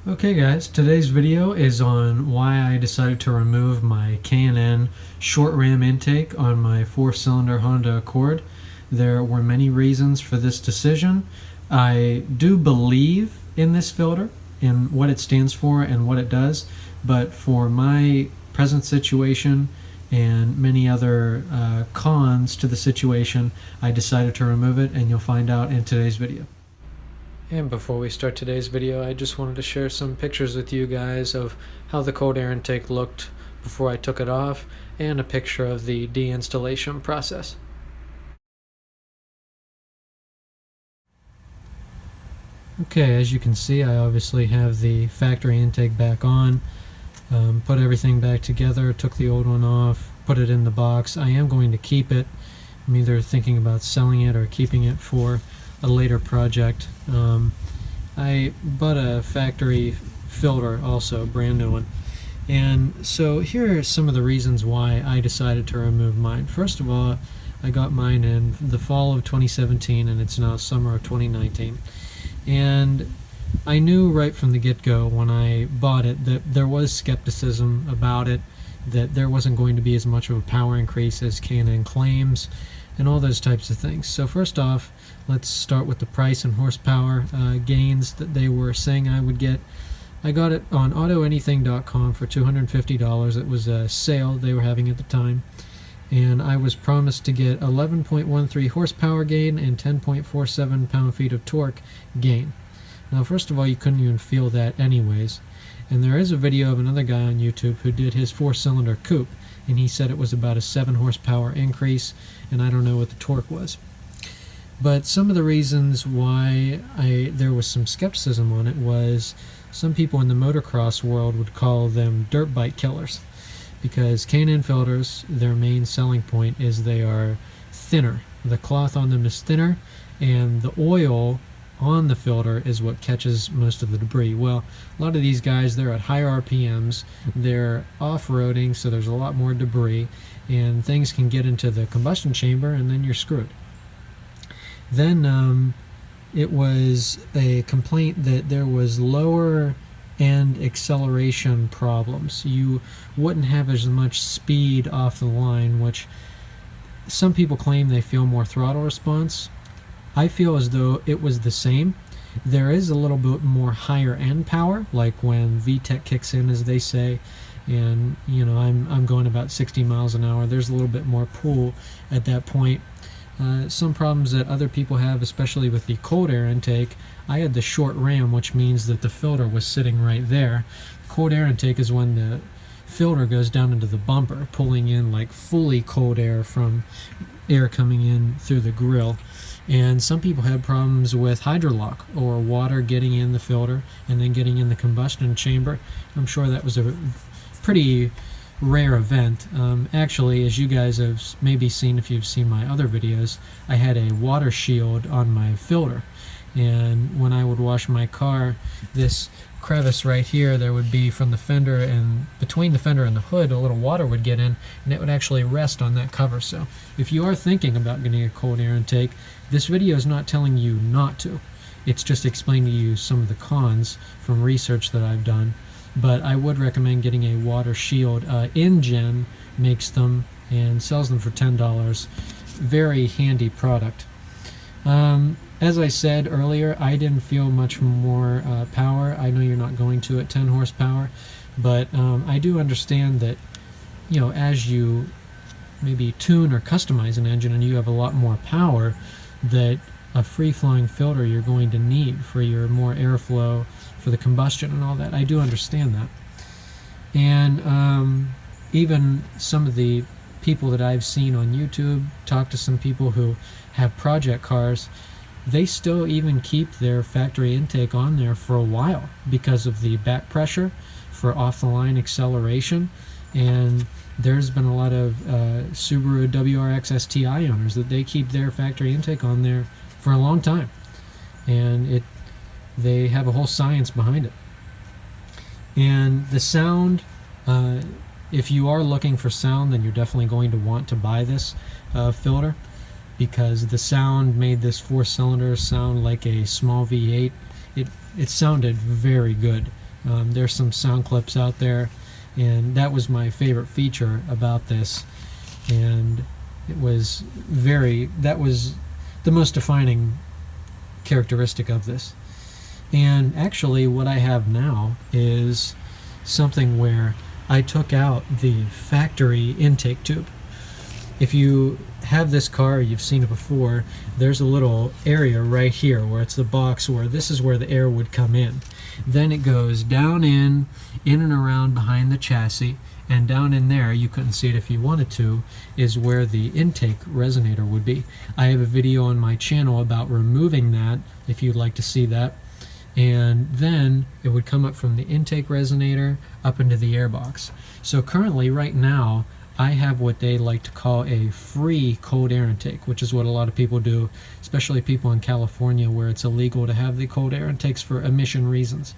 Okay guys, today's video is on why I decided to remove my K&N short ram intake on my 4-cylinder Honda Accord. There were many reasons for this decision. I do believe in this filter and what it stands for and what it does, but for my present situation and many other cons to the situation, I decided to remove it, and you'll find out in today's video. And before we start today's video, I just wanted to share some pictures with you guys of how the cold air intake looked before I took it off, and a picture of the deinstallation process. Okay, as you can see, I obviously have the factory intake back on, put everything back together, took the old one off, put it in the box. I am going to keep it. I'm either thinking about selling it or keeping it for a later project. I bought a factory filter also, brand new one. And so here are some of the reasons why I decided to remove mine. First of all, I got mine in the fall of 2017 and it's now summer of 2019. And I knew right from the get-go when I bought it that there was skepticism about it, that there wasn't going to be as much of a power increase as K&N claims, and all those types of things. So first off, let's start with the price and horsepower gains that they were saying I would get. I got it on AutoAnything.com for $250. It was a sale they were having at the time, and I was promised to get 11.13 horsepower gain and 10.47 pound-feet of torque gain. Now, first of all, you couldn't even feel that anyways. And there is a video of another guy on YouTube who did his 4-cylinder coupe, and he said it was about a 7 horsepower increase, and I don't know what the torque was. But some of the reasons why there was some skepticism on it was some people in the motocross world would call them dirt bike killers, because K&N filters, their main selling point is they are thinner. The cloth on them is thinner, and the oil on the filter is what catches most of the debris. Well, a lot of these guys, they're at higher RPMs, they're off-roading, so there's a lot more debris, and things can get into the combustion chamber, and then you're screwed. Then it was a complaint that there was lower end acceleration problems. You wouldn't have as much speed off the line, which some people claim they feel more throttle response. I feel as though it was the same. There is a little bit more higher end power, like when VTEC kicks in, as they say, and you know, I'm going about 60 miles an hour. There's a little bit more pull at that point. Some problems that other people have, especially with the cold air intake, I had the short ram, which means that the filter was sitting right there. Cold air intake is when the filter goes down into the bumper, pulling in like fully cold air from air coming in through the grill. And some people had problems with hydrolock, or water getting in the filter and then getting in the combustion chamber. I'm sure that was a pretty rare event. Actually, as you guys have maybe seen if you've seen my other videos, I had a water shield on my filter, and when I would wash my car, this crevice right here, there would be from the fender, and between the fender and the hood, a little water would get in, and it would actually rest on that cover. So if you are thinking about getting a cold air intake, this video is not telling you not to. It's just explaining to you some of the cons from research that I've done. But I would recommend getting a water shield. InGen makes them and sells them for $10. Very handy product. As I said earlier, I didn't feel much more power. I know you're not going to at 10 horsepower, but I do understand that, you know, as you maybe tune or customize an engine and you have a lot more power, that a free-flowing filter you're going to need for your more airflow, for the combustion and all that. I do understand that. And even some of the people that I've seen on YouTube, talk to some people who have project cars, they still even keep their factory intake on there for a while because of the back pressure for off-the-line acceleration. And there's been a lot of Subaru WRX STI owners that they keep their factory intake on there for a long time, and they have a whole science behind it. And the sound, if you are looking for sound, then you're definitely going to want to buy this filter, because the sound made this 4-cylinder sound like a small V8. It sounded very good. There's some sound clips out there, and that was my favorite feature about this. And that was the most defining characteristic of this. And actually what I have now is something where I took out the factory intake tube. If you have this car, you've seen it before, there's a little area right here where it's the box where this is where the air would come in. Then it goes down in and around behind the chassis, and down in there, you couldn't see it if you wanted to, is where the intake resonator would be. I have a video on my channel about removing that, if you'd like to see that. And then it would come up from the intake resonator up into the airbox. So currently, right now, I have what they like to call a free cold air intake, which is what a lot of people do, especially people in California where it's illegal to have the cold air intakes for emission reasons.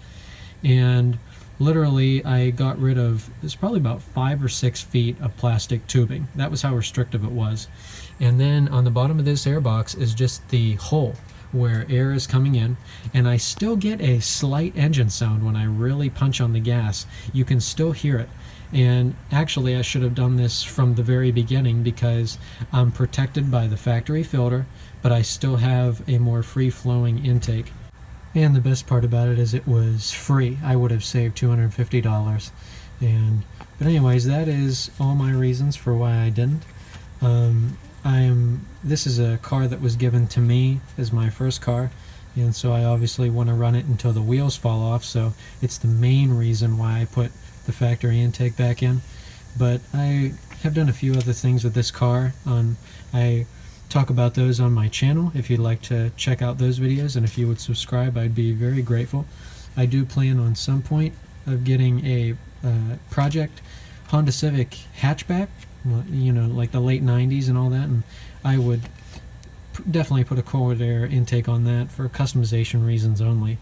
And literally, I got rid of, it's probably about 5 or 6 feet of plastic tubing. That was how restrictive it was. And then on the bottom of this airbox is just the hole where air is coming in, and I still get a slight engine sound when I really punch on the gas. You can still hear it. And actually I should have done this from the very beginning because I'm protected by the factory filter, but I still have a more free-flowing intake. And the best part about it is it was free. I would have saved $250. But anyways, that is all my reasons for why I didn't. This is a car that was given to me as my first car, and so I obviously want to run it until the wheels fall off, so it's the main reason why I put the factory intake back in. But I have done a few other things with this car. I talk about those on my channel if you'd like to check out those videos, and if you would subscribe, I'd be very grateful. I do plan on some point of getting a project Honda Civic hatchback, you know, like the late 90s and all that, and I would definitely put a cold air intake on that for customization reasons only.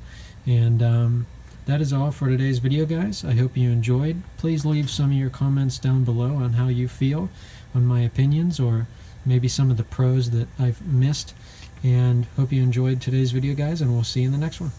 And that is all for today's video, guys. I hope you enjoyed. Please leave some of your comments down below on how you feel on my opinions, or maybe some of the pros that I've missed. And hope you enjoyed today's video, guys, and we'll see you in the next one.